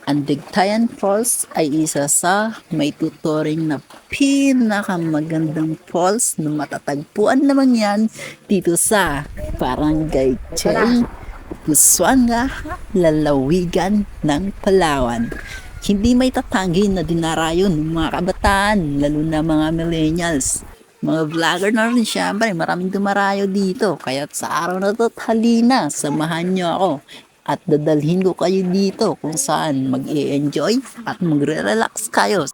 Ang Digtayan Falls ay isa sa may tuturing na pinakamagandang falls na matatagpuan naman yan dito sa Barangay Chay, Busuanga, Lalawigan ng Palawan. Hindi may tatanggi na dinarayon ng mga kabataan, lalo na mga millennials. Mga vlogger na rin syempre, maraming dumarayo dito. Kaya sa araw na to, halina, samahan nyo ako. At dadalhin ko kayo dito kung saan mag-i-enjoy at magre-relax kayo.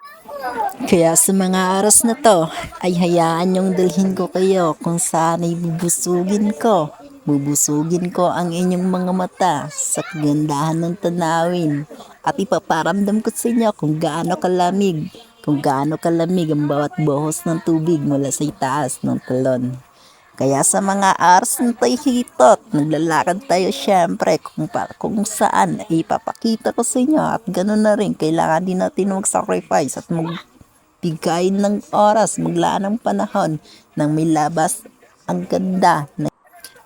Kaya sa mga oras na to, ay hayaan yung dalhin ko kayo kung saan ay bubusugin ko. Bubusugin ko ang inyong mga mata sa kagandahan ng tanawin at ipaparamdam ko sa inyo kung gaano kalamig ang bawat buhos ng tubig mula sa itaas ng talon. Kaya sa mga hours na tayo hitot, naglalakad tayo syempre kung saan ipapakita ko sa inyo at ganoon na rin, kailangan din natin mag-sacrifice at magbigay ng oras, maglaan ng panahon nang may labas ang ganda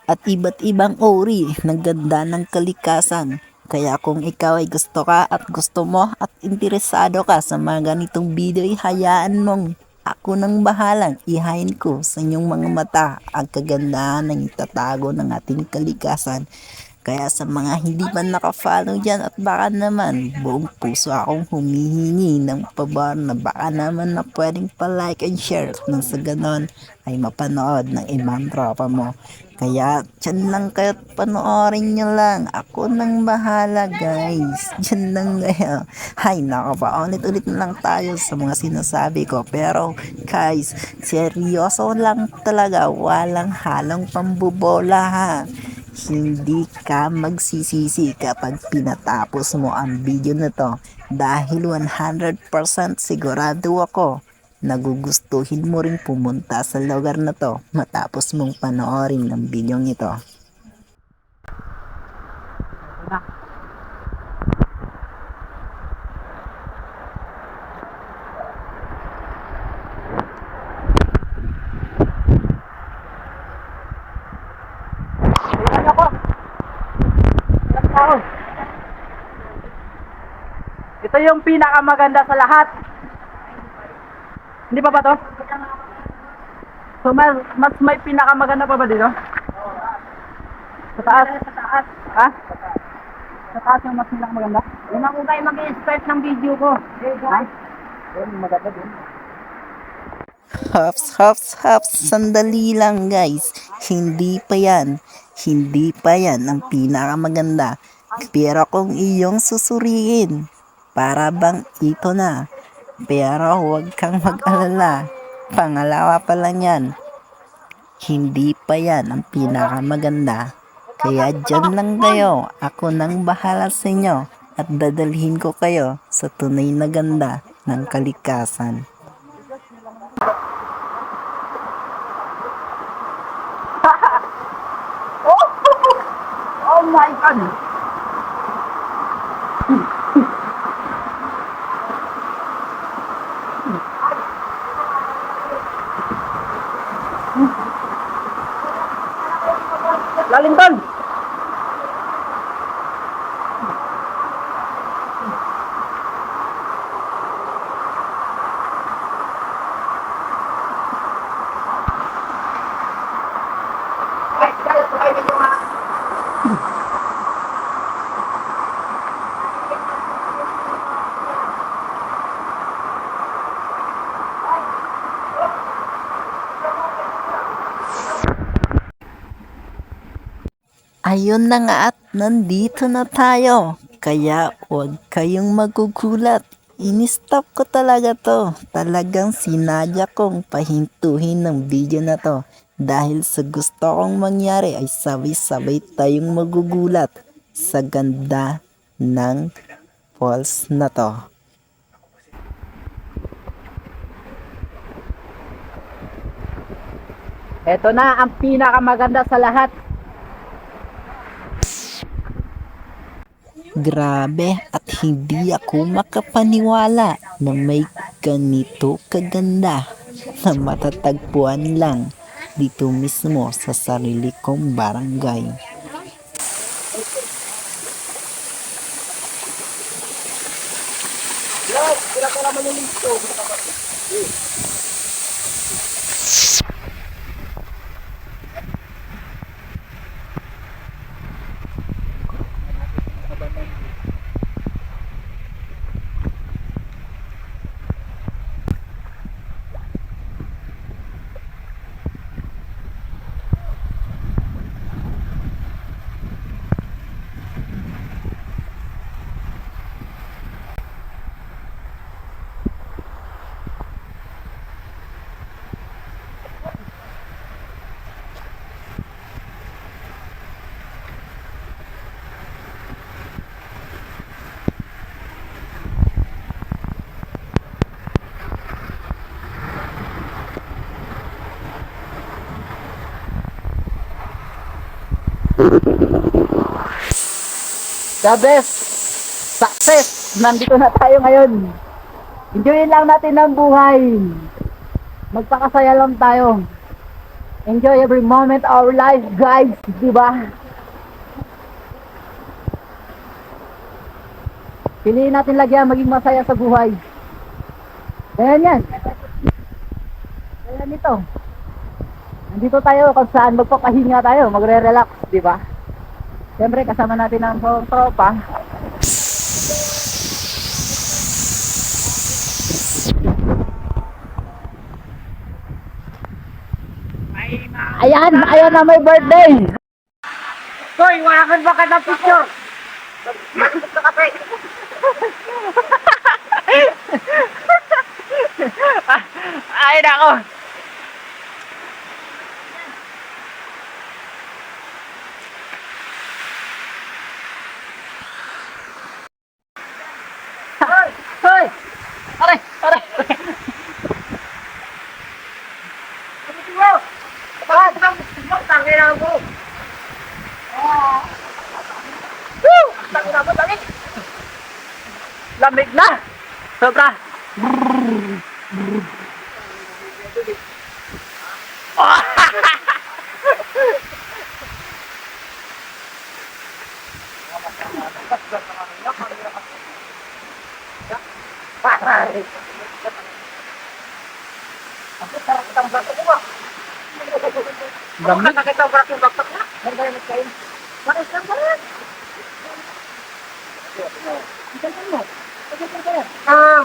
at iba't ibang uri ng ganda ng kalikasan. Kaya kung ikaw ay gusto ka at gusto mo at interesado ka sa mga ganitong video, hayaan mong ako nang bahalang ihain ko sa inyong mga mata ang kagandahan ng itatago ng ating kalikasan. Kaya sa mga hindi pa nakafollow dyan at baka naman buong puso akong humihingi ng pabor na baka naman na pwedeng pa-like and share nang sa ganon ay mapanood ng ibang tropa mo. Kaya dyan lang kayo, panoorin nyo lang. Ako nang bahala guys. Dyan lang kayo. Hay nako pa, ulit-ulit na lang tayo sa mga sinasabi ko. Pero guys, seryoso lang talaga. Walang halong pambubola ha. Hindi ka magsisisi kapag pinatapos mo ang video na to dahil 100% sigurado ako nagugustuhin mo ring pumunta sa lugar na to matapos mong panoorin ang video ito. Ito yung pinakamaganda sa lahat. Hindi pa ba to? So mas may pinakamaganda pa ba dito? Sa taas? Sa taas. Ha? Sa taas yung mas pinakamaganda? Yung ako kayo mag-i-start ng video ko. Ha? Maganda din. Hops, sandali lang guys. Hindi pa yan ang pinakamaganda. Pero kung iyong susuriin, para bang ito na. Pero huwag kang mag-alala. Pangalawa pa lang yan. Hindi pa yan ang pinakamaganda. Kaya dyan lang kayo. Ako nang bahala sa inyo. At dadalhin ko kayo sa tunay na ganda ng kalikasan. Oh my God! Lalim tol! Ayun na nga at nandito na tayo. Kaya huwag kayong magugulat. In-stop ko talaga to. Talagang sinadya kong pahintuhin ng video na to. Dahil sa gusto kong mangyari ay sabay-sabay tayong magugulat sa ganda ng falls na to. Ito na ang pinakamaganda sa lahat. Grabe at hindi ako makapaniwala na may ganito kaganda na matatagpuan lang dito mismo sa sarili kong barangay. The best success! Nandito na tayo ngayon. Enjoyin lang natin ang buhay. Magpakasaya lang tayo. Enjoy every moment of our life, guys. Diba? Piliin natin lagi ang maging masaya sa buhay. Ganyan yan. Ganyan ito. Nandito tayo kung saan magpapahinga tayo, magre-relax, diba? Siyempre, kasama natin ang tropa. Ayan, ayan na may birthday. Hoy, wala kang baka na picture. Ay, nako. Hoy, hoy. Aray, aray. Lamig na! Sobra! Lamig? Nakakita ko yung baktak na.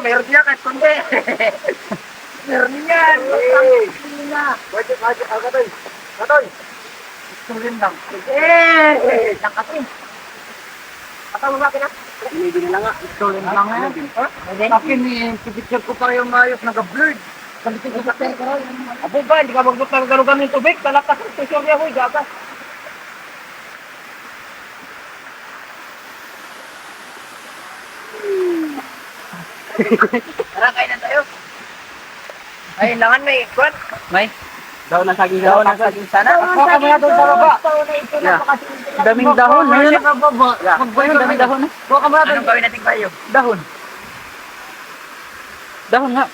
Meron niya kahit kundi. Meron niyan. Pwede, agatoy. Agatoy. Tulin lang. Lang kasi. Patama ba akin na? Hindi na nga. Tulin lang yan. Akin pipicture ko pa yung mayos, nag-blurred. Kalitin ko sa pera. Abo ba, hindi ka magbut na gano'n kami tubig. Talakas ang station niya, huy, gagas. Tara, kain na tayo. Ay, langan may ikot. May? Daon ng saging. Daon ng saging sana. Ako kami na doon sa baba. Daming dahon. Daming dahon. Anong gawin natin kayo? Dahon. Dahon nga.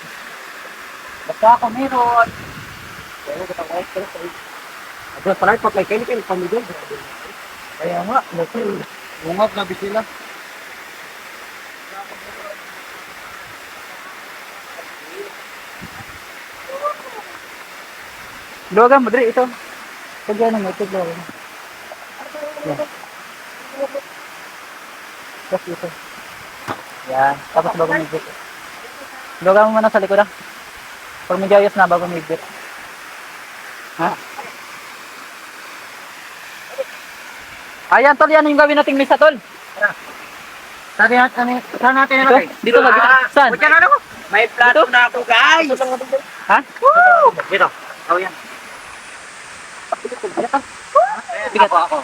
Basta ako meron. Aba, parang pa kay Kelly pamigay. Kaya nga, bungap na bisila. Luwagan mo, Dre, ito. Pag yan mo, ito luwagan. Yan. Tapos ito. Yan. Tapos bago migit. Luwagan mo muna sa likod, ah. Pag medyo ayos na, bago migit. Ha? Ayan, tol, yan yung gawin nating misa, tol. Saan natin nilagay? Dito ba? Saan? May plato na ako, guys. Ha? Dito. Oh, yan. Bigat ako.